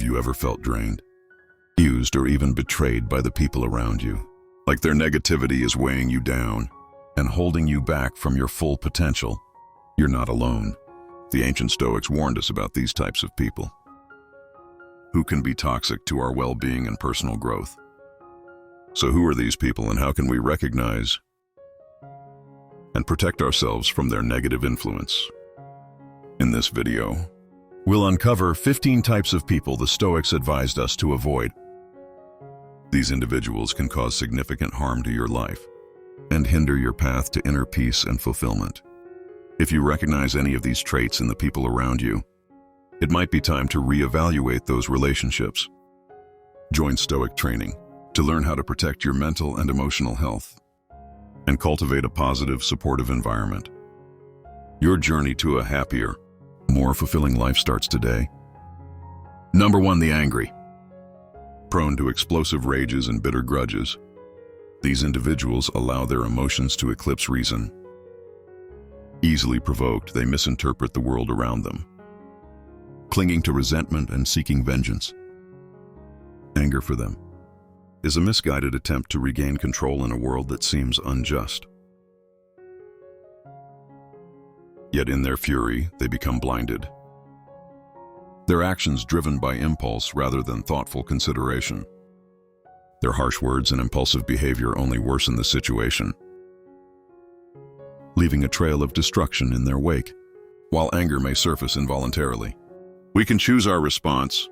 Have you ever felt drained, used, or even betrayed by the people around you? Like their negativity is weighing you down and holding you back from your full potential? You're not alone. The ancient Stoics warned us about these types of people, who can be toxic to our well-being and personal growth. So who are these people, and how can we recognize and protect ourselves from their negative influence? In this video, we'll uncover 15 types of people the Stoics advised us to avoid. These individuals can cause significant harm to your life and hinder your path to inner peace and fulfillment. If you recognize any of these traits in the people around you, it might be time to reevaluate those relationships. Join Stoic training to learn how to protect your mental and emotional health and cultivate a positive, supportive environment. Your journey to a happier, more fulfilling life starts today. Number 1, the angry. Prone to explosive rages and bitter grudges, these individuals allow their emotions to eclipse reason. Easily provoked, they misinterpret the world around them, clinging to resentment and seeking vengeance. Anger for them is a misguided attempt to regain control in a world that seems unjust. Yet in their fury, they become blinded, their actions driven by impulse rather than thoughtful consideration. Their harsh words and impulsive behavior only worsen the situation, leaving a trail of destruction in their wake. While anger may surface involuntarily, we can choose our response.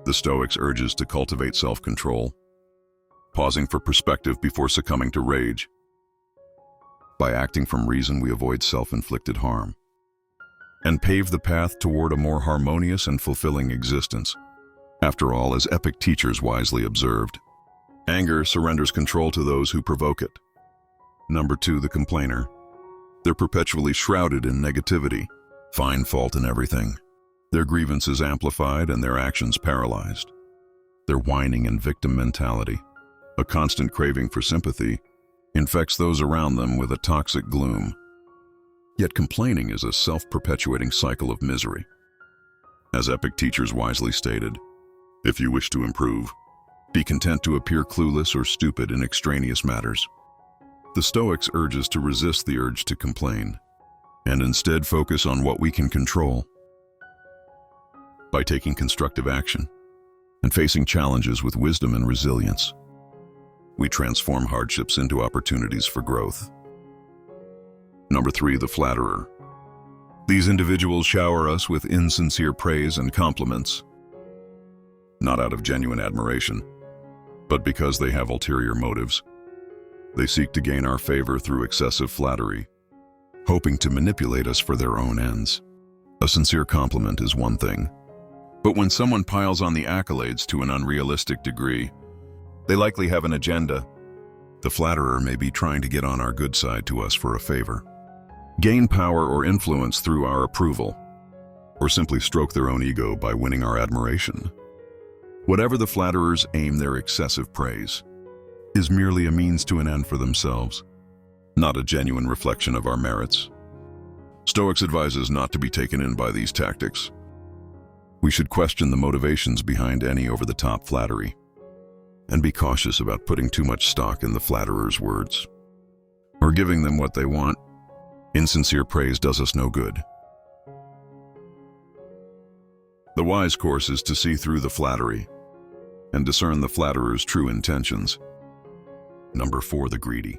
The Stoics urges to cultivate self-control, pausing for perspective before succumbing to rage. By acting from reason, we avoid self-inflicted harm and pave the path toward a more harmonious and fulfilling existence. After all, as epic teachers wisely observed, anger surrenders control to those who provoke it. Number 2, the complainer. They're perpetually shrouded in negativity, find fault in everything. Their grievance is amplified and their actions paralyzed. Their whining and victim mentality, a constant craving for sympathy, infects those around them with a toxic gloom. Yet complaining is a self-perpetuating cycle of misery. As epic teachers wisely stated, if you wish to improve, be content to appear clueless or stupid in extraneous matters. The Stoics urge us to resist the urge to complain and instead focus on what we can control. By taking constructive action and facing challenges with wisdom and resilience, we transform hardships into opportunities for growth. Number 3, the flatterer. These individuals shower us with insincere praise and compliments, not out of genuine admiration, but because they have ulterior motives. They seek to gain our favor through excessive flattery, hoping to manipulate us for their own ends. A sincere compliment is one thing, but when someone piles on the accolades to an unrealistic degree, they likely have an agenda. The flatterer may be trying to get on our good side to us for a favor, gain power or influence through our approval, or simply stroke their own ego by winning our admiration. Whatever the flatterers aim, their excessive praise is merely a means to an end for themselves, not a genuine reflection of our merits. Stoics advise us not to be taken in by these tactics. We should question the motivations behind any over-the-top flattery and be cautious about putting too much stock in the flatterer's words or giving them what they want. Insincere praise does us no good. The wise course is to see through the flattery and discern the flatterer's true intentions. Number 4, the greedy.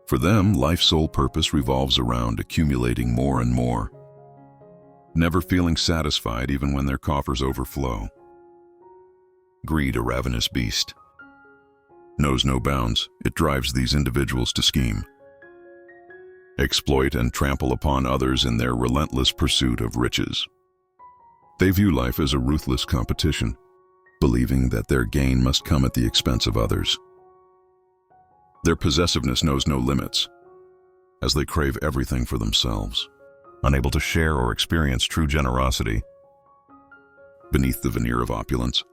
For them, life's sole purpose revolves around accumulating more and more, never feeling satisfied even when their coffers overflow. Greed, a ravenous beast, knows no bounds. It drives these individuals to scheme, exploit, and trample upon others in their relentless pursuit of riches. They view life as a ruthless competition, believing that their gain must come at the expense of others. Their possessiveness knows no limits, as they crave everything for themselves, unable to share or experience true generosity. Beneath the veneer of opulence,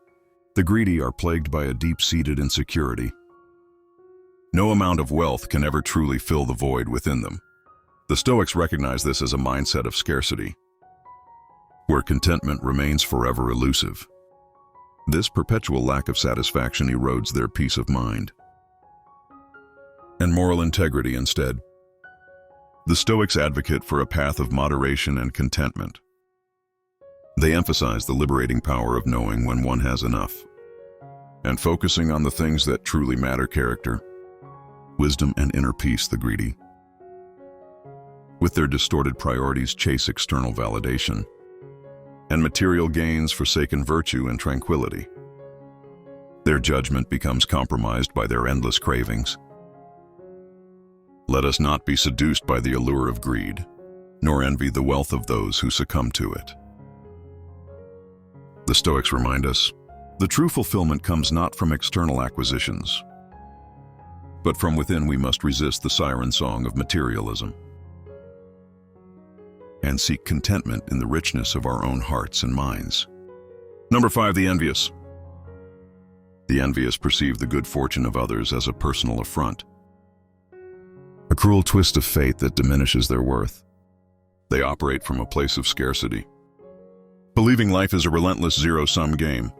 the greedy are plagued by a deep-seated insecurity. No amount of wealth can ever truly fill the void within them. The Stoics recognize this as a mindset of scarcity, where contentment remains forever elusive. This perpetual lack of satisfaction erodes their peace of mind and moral integrity instead. The Stoics advocate for a path of moderation and contentment. They emphasize the liberating power of knowing when one has enough and focusing on the things that truly matter: character, wisdom, and inner peace. The greedy, with their distorted priorities, chase external validation and material gains, forsaken virtue and tranquility. Their judgment becomes compromised by their endless cravings. Let us not be seduced by the allure of greed, nor envy the wealth of those who succumb to it. The Stoics remind us, the true fulfillment comes not from external acquisitions, but from within. We must resist the siren song of materialism and seek contentment in the richness of our own hearts and minds. Number 5, the envious. The envious perceive the good fortune of others as a personal affront, a cruel twist of fate that diminishes their worth. They operate from a place of scarcity, believing life is a relentless zero-sum game,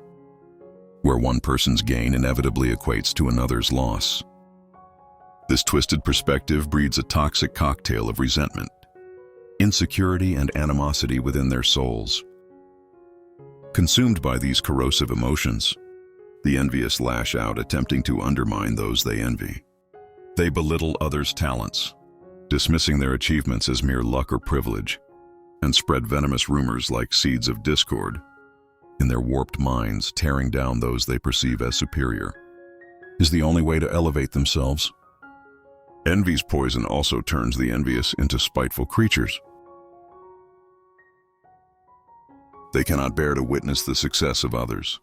where one person's gain inevitably equates to another's loss. This twisted perspective breeds a toxic cocktail of resentment, insecurity, and animosity within their souls. Consumed by these corrosive emotions, the envious lash out, attempting to undermine those they envy. They belittle others' talents, dismissing their achievements as mere luck or privilege, and spread venomous rumors like seeds of discord. In their warped minds, tearing down those they perceive as superior is the only way to elevate themselves. Envy's poison also turns the envious into spiteful creatures. They cannot bear to witness the success of others,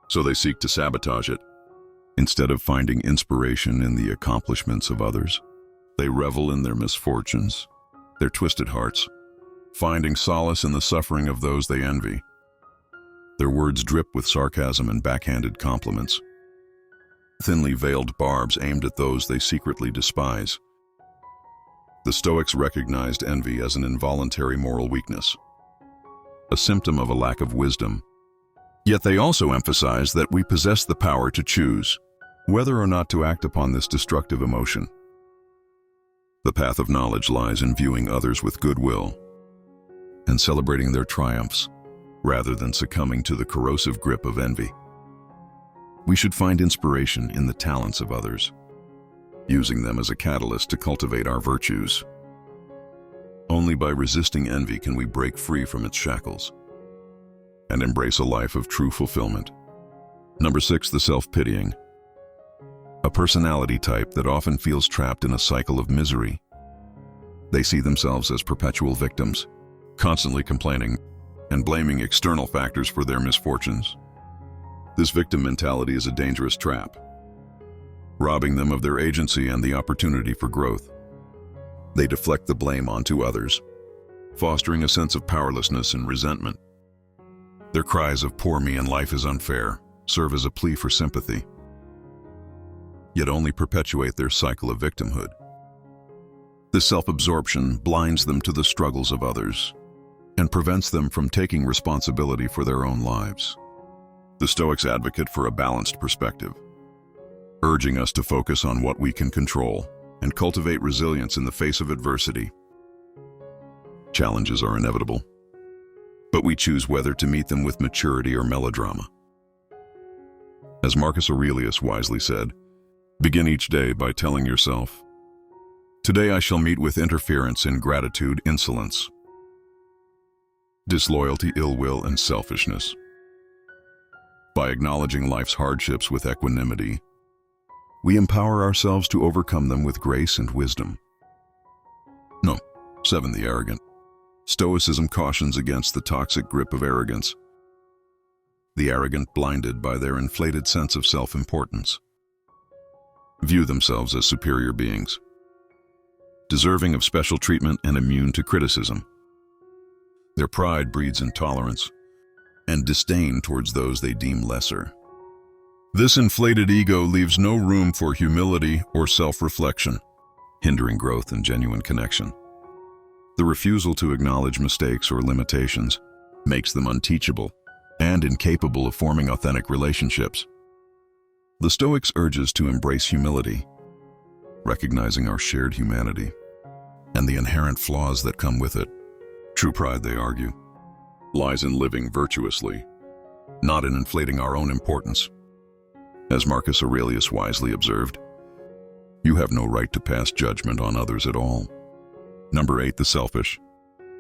so they seek to sabotage it. Instead of finding inspiration in the accomplishments of others, they revel in their misfortunes, their twisted hearts, finding solace in the suffering of those they envy. Their words drip with sarcasm and backhanded compliments, thinly veiled barbs aimed at those they secretly despise. The Stoics recognized envy as an involuntary moral weakness, a symptom of a lack of wisdom. Yet they also emphasize that we possess the power to choose whether or not to act upon this destructive emotion. The path of knowledge lies in viewing others with goodwill and celebrating their triumphs, rather than succumbing to the corrosive grip of envy. We should find inspiration in the talents of others, using them as a catalyst to cultivate our virtues. Only by resisting envy can we break free from its shackles and embrace a life of true fulfillment. Number 6, the self-pitying. A personality type that often feels trapped in a cycle of misery. They see themselves as perpetual victims, constantly complaining and blaming external factors for their misfortunes. This victim mentality is a dangerous trap, robbing them of their agency and the opportunity for growth. They deflect the blame onto others, fostering a sense of powerlessness and resentment. Their cries of "poor me" and "life is unfair" serve as a plea for sympathy, yet only perpetuate their cycle of victimhood. This self-absorption blinds them to the struggles of others and prevents them from taking responsibility for their own lives. The Stoics advocate for a balanced perspective, urging us to focus on what we can control and cultivate resilience in the face of adversity. Challenges are inevitable, but we choose whether to meet them with maturity or melodrama. As Marcus Aurelius wisely said, begin each day by telling yourself, "Today I shall meet with interference, ingratitude, insolence, disloyalty, ill will, and selfishness." By acknowledging life's hardships with equanimity, we empower ourselves to overcome them with grace and wisdom. No. 7. The arrogant. Stoicism cautions against the toxic grip of arrogance. The arrogant, blinded by their inflated sense of self-importance, view themselves as superior beings, deserving of special treatment and immune to criticism. Their pride breeds intolerance and disdain towards those they deem lesser. This inflated ego leaves no room for humility or self-reflection, hindering growth and genuine connection. The refusal to acknowledge mistakes or limitations makes them unteachable and incapable of forming authentic relationships. The Stoics urge us to embrace humility, recognizing our shared humanity and the inherent flaws that come with it. True pride, they argue, lies in living virtuously, not in inflating our own importance. As Marcus Aurelius wisely observed, you have no right to pass judgment on others at all. Number 8, the selfish.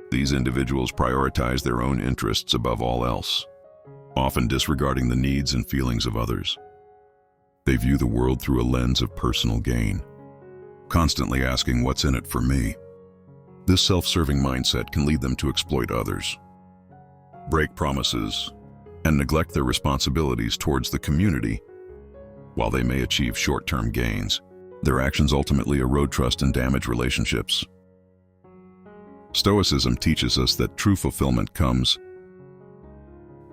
These individuals prioritize their own interests above all else, often disregarding the needs and feelings of others. They view the world through a lens of personal gain, constantly asking what's in it for me. This self-serving mindset can lead them to exploit others, break promises, and neglect their responsibilities towards the community. While they may achieve short-term gains, their actions ultimately erode trust and damage relationships. Stoicism teaches us that true fulfillment comes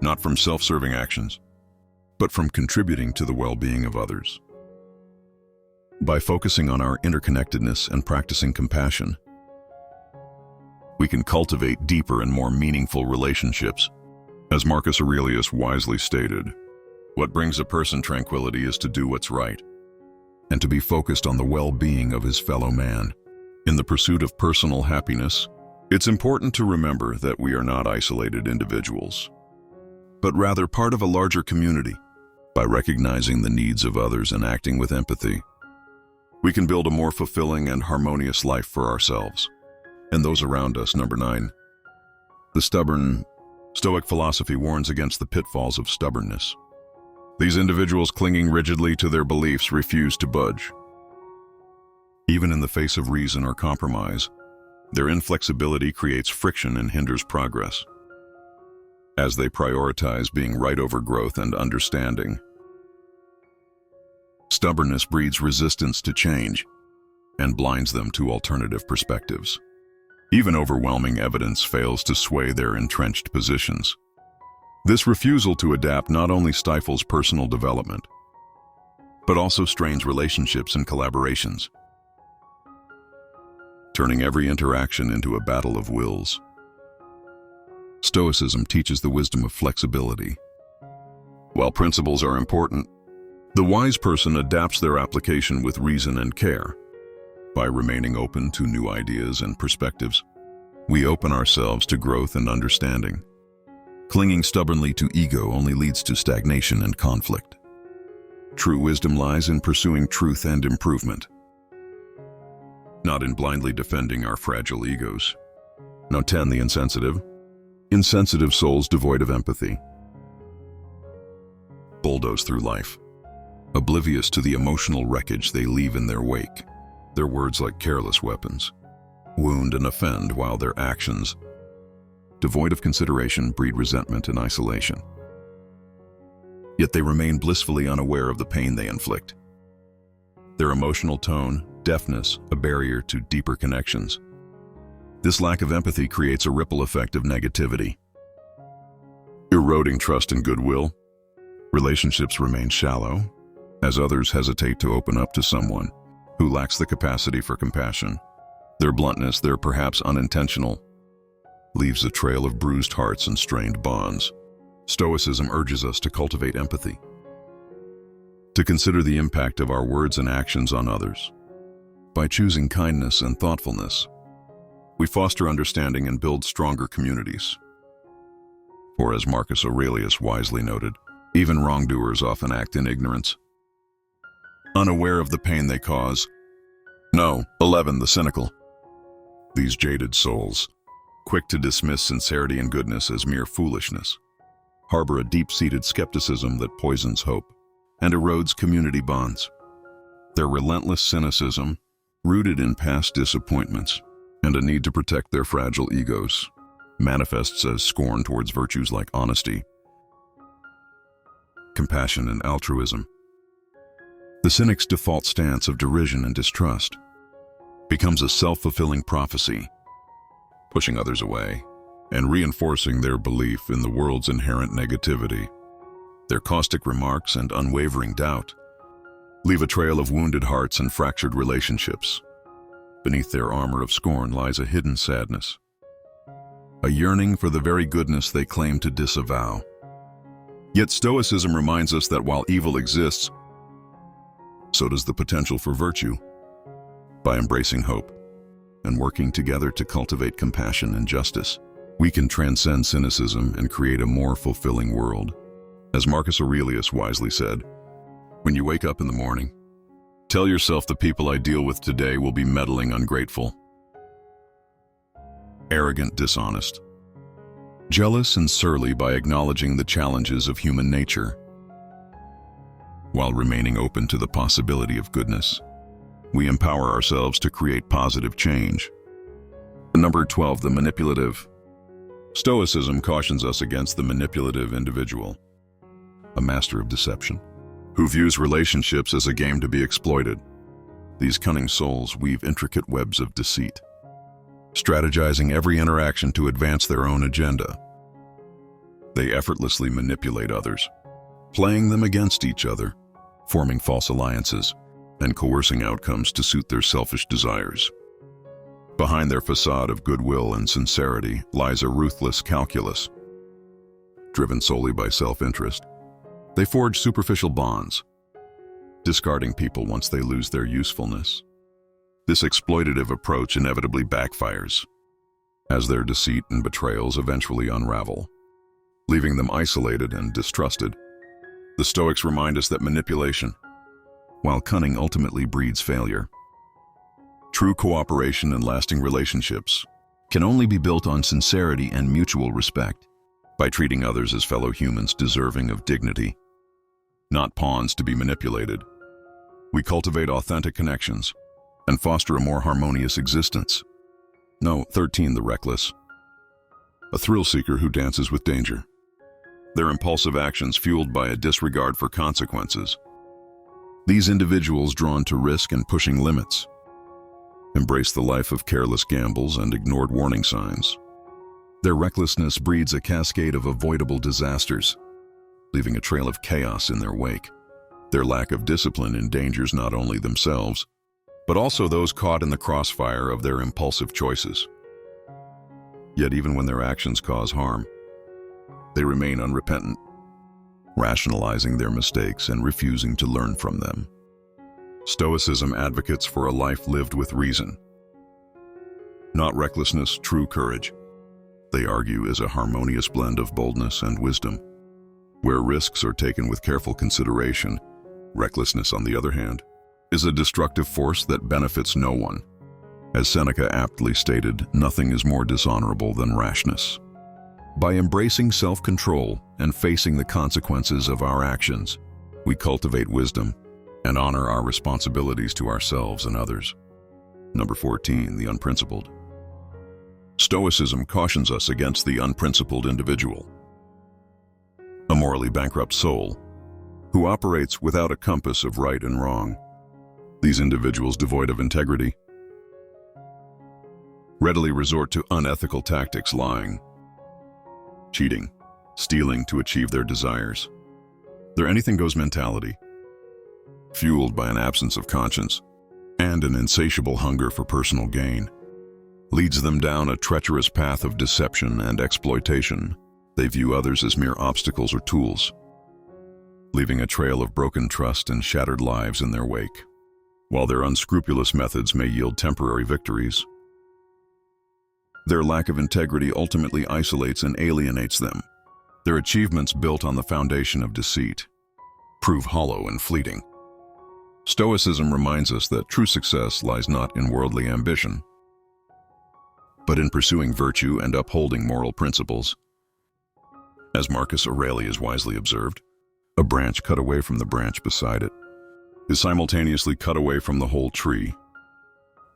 not from self-serving actions, but from contributing to the well-being of others. By focusing on our interconnectedness and practicing compassion, we can cultivate deeper and more meaningful relationships. As Marcus Aurelius wisely stated, what brings a person tranquility is to do what's right, and to be focused on the well-being of his fellow man. In the pursuit of personal happiness, it's important to remember that we are not isolated individuals, but rather part of a larger community. By recognizing the needs of others and acting with empathy, we can build a more fulfilling and harmonious life for ourselves and those around us. Number 9, the stubborn. Stoic philosophy warns against the pitfalls of stubbornness. These individuals, clinging rigidly to their beliefs, refuse to budge. Even in the face of reason or compromise, their inflexibility creates friction and hinders progress. As they prioritize being right over growth and understanding, stubbornness breeds resistance to change and blinds them to alternative perspectives. Even overwhelming evidence fails to sway their entrenched positions. This refusal to adapt not only stifles personal development, but also strains relationships and collaborations, turning every interaction into a battle of wills. Stoicism teaches the wisdom of flexibility. While principles are important, the wise person adapts their application with reason and care. By remaining open to new ideas and perspectives, we open ourselves to growth and understanding. Clinging stubbornly to ego only leads to stagnation and conflict. True wisdom lies in pursuing truth and improvement, not in blindly defending our fragile egos. Now 10, the insensitive. Insensitive souls devoid of empathy bulldoze through life, oblivious to the emotional wreckage they leave in their wake. Their words, like careless weapons, wound and offend, while their actions, devoid of consideration, breed resentment and isolation. Yet they remain blissfully unaware of the pain they inflict. Their emotional tone, deafness, a barrier to deeper connections. This lack of empathy creates a ripple effect of negativity, eroding trust and goodwill. Relationships remain shallow, as others hesitate to open up to someone who lacks the capacity for compassion. Their bluntness, their perhaps unintentional, leaves a trail of bruised hearts and strained bonds. Stoicism urges us to cultivate empathy, to consider the impact of our words and actions on others. By choosing kindness and thoughtfulness, we foster understanding and build stronger communities. For as Marcus Aurelius wisely noted, even wrongdoers often act in ignorance, unaware of the pain they cause. No. 11, the cynical. These jaded souls, quick to dismiss sincerity and goodness as mere foolishness, harbor a deep-seated skepticism that poisons hope and erodes community bonds. Their relentless cynicism, rooted in past disappointments and a need to protect their fragile egos, manifests as scorn towards virtues like honesty, compassion, and altruism. The cynic's default stance of derision and distrust becomes a self-fulfilling prophecy, pushing others away and reinforcing their belief in the world's inherent negativity. Their caustic remarks and unwavering doubt leave a trail of wounded hearts and fractured relationships. Beneath their armor of scorn lies a hidden sadness, a yearning for the very goodness they claim to disavow. Yet Stoicism reminds us that while evil exists, so does the potential for virtue. By embracing hope and working together to cultivate compassion and justice, we can transcend cynicism and create a more fulfilling world. As Marcus Aurelius wisely said, when you wake up in the morning, tell yourself the people I deal with today will be meddling, ungrateful, arrogant, dishonest, jealous, and surly. By acknowledging the challenges of human nature, while remaining open to the possibility of goodness, we empower ourselves to create positive change. Number 12, the manipulative. Stoicism cautions us against the manipulative individual, a master of deception, who views relationships as a game to be exploited. These cunning souls weave intricate webs of deceit, strategizing every interaction to advance their own agenda. They effortlessly manipulate others, playing them against each other, forming false alliances, and coercing outcomes to suit their selfish desires. Behind their facade of goodwill and sincerity lies a ruthless calculus. Driven solely by self-interest, they forge superficial bonds, discarding people once they lose their usefulness. This exploitative approach inevitably backfires, as their deceit and betrayals eventually unravel, leaving them isolated and distrusted. The Stoics remind us that manipulation, while cunning, ultimately breeds failure. True cooperation and lasting relationships can only be built on sincerity and mutual respect, by treating others as fellow humans deserving of dignity, not pawns to be manipulated. We cultivate authentic connections and foster a more harmonious existence. No, 13, the reckless. A thrill seeker who dances with danger. Their impulsive actions fueled by a disregard for consequences. These individuals, drawn to risk and pushing limits, embrace the life of careless gambles and ignored warning signs. Their recklessness breeds a cascade of avoidable disasters, leaving a trail of chaos in their wake. Their lack of discipline endangers not only themselves, but also those caught in the crossfire of their impulsive choices. Yet even when their actions cause harm, they remain unrepentant, rationalizing their mistakes and refusing to learn from them. Stoicism advocates for a life lived with reason, not recklessness, true courage. They argue is a harmonious blend of boldness and wisdom, where risks are taken with careful consideration. Recklessness, on the other hand, is a destructive force that benefits no one. As Seneca aptly stated, nothing is more dishonorable than rashness. By embracing self-control and facing the consequences of our actions, we cultivate wisdom and honor our responsibilities to ourselves and others. Number 14, the unprincipled. Stoicism cautions us against the unprincipled individual, a morally bankrupt soul who operates without a compass of right and wrong. These individuals, devoid of integrity, readily resort to unethical tactics, lying, cheating, stealing to achieve their desires. Their anything-goes mentality, fueled by an absence of conscience and an insatiable hunger for personal gain, leads them down a treacherous path of deception and exploitation. They view others as mere obstacles or tools, leaving a trail of broken trust and shattered lives in their wake. While their unscrupulous methods may yield temporary victories, their lack of integrity ultimately isolates and alienates them. Their achievements, built on the foundation of deceit, prove hollow and fleeting. Stoicism reminds us that true success lies not in worldly ambition, but in pursuing virtue and upholding moral principles. As Marcus Aurelius wisely observed, a branch cut away from the branch beside it is simultaneously cut away from the whole tree.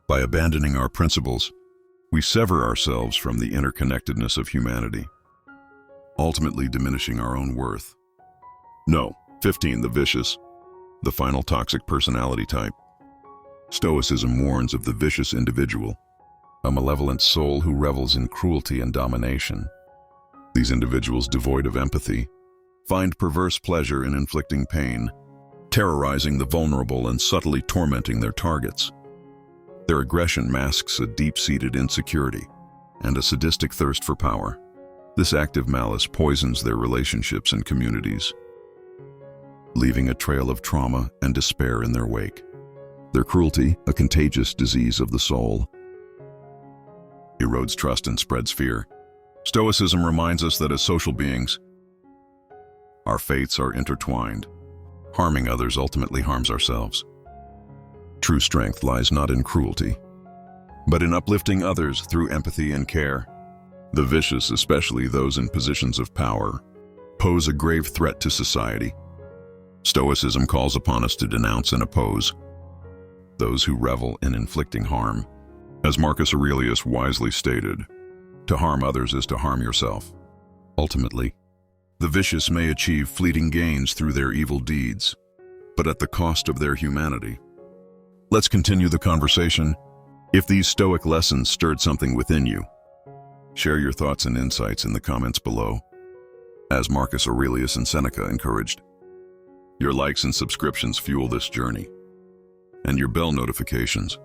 By abandoning our principles, we sever ourselves from the interconnectedness of humanity, ultimately diminishing our own worth. No, 15, the vicious, the final toxic personality type. Stoicism warns of the vicious individual, a malevolent soul who revels in cruelty and domination. These individuals, devoid of empathy, find perverse pleasure in inflicting pain, terrorizing the vulnerable and subtly tormenting their targets. Their aggression masks a deep-seated insecurity and a sadistic thirst for power. This active malice poisons their relationships and communities, leaving a trail of trauma and despair in their wake. Their cruelty, a contagious disease of the soul, erodes trust and spreads fear. Stoicism reminds us that as social beings, our fates are intertwined. Harming others ultimately harms ourselves. True strength lies not in cruelty, but in uplifting others through empathy and care. The vicious, especially those in positions of power, pose a grave threat to society. Stoicism calls upon us to denounce and oppose those who revel in inflicting harm. As Marcus Aurelius wisely stated, to harm others is to harm yourself. Ultimately, the vicious may achieve fleeting gains through their evil deeds, but at the cost of their humanity. Let's continue the conversation. If these Stoic lessons stirred something within you, share your thoughts and insights in the comments below. As Marcus Aurelius and Seneca encouraged, your likes and subscriptions fuel this journey, and your bell notifications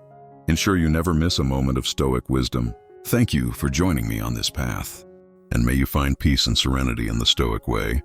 ensure you never miss a moment of Stoic wisdom. Thank you for joining me on this path, and may you find peace and serenity in the Stoic way.